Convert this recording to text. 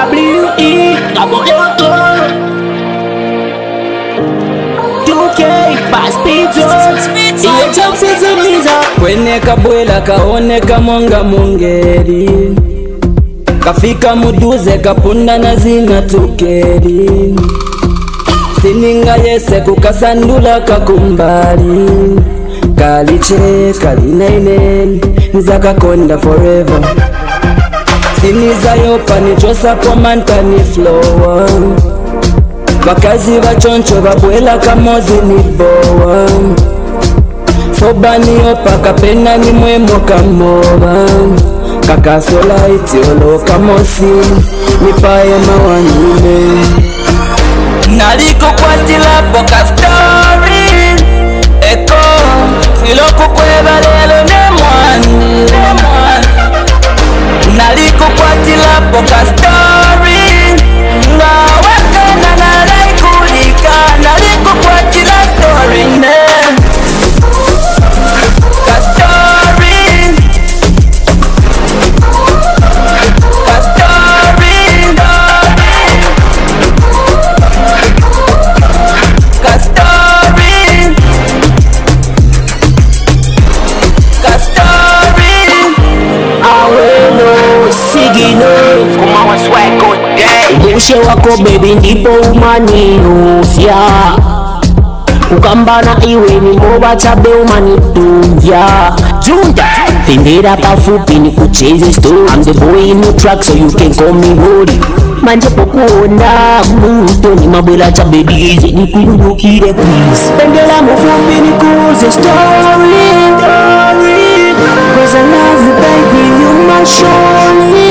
WE Gaboto 2K Paspito Iye chapsiziliza Kwene kabwela kaoneka monga mungeri kafika muduze kapunda na zina tukeri sininga yese kukasandula kakumbali kaliche kalinaine nzakakonda forever siniza yopa nichosa komanta ni flower bakazi bachoncho babwela kamozi ni boa sobani yopa kapena ni mwemo kamoba kakasola itiolo kamosi nipaye mawanyume naliko kwatila boka story eko filoko kweba lelo nemwani naliko kwatila boka story ngawekana nalaikulika naliko kwatila story ne Ushe wako baby ndipo umanihofya ukambana iwe ni moba chabe umanituvya Junda Tendera pafupi ni kucheze story I'm the boy in the track so you can call me Holy Manje pokuona muto ni mabwela chabe dize ni kuyundukire please Tendera mufupi ni kuze story Cause I love you baby you my shorty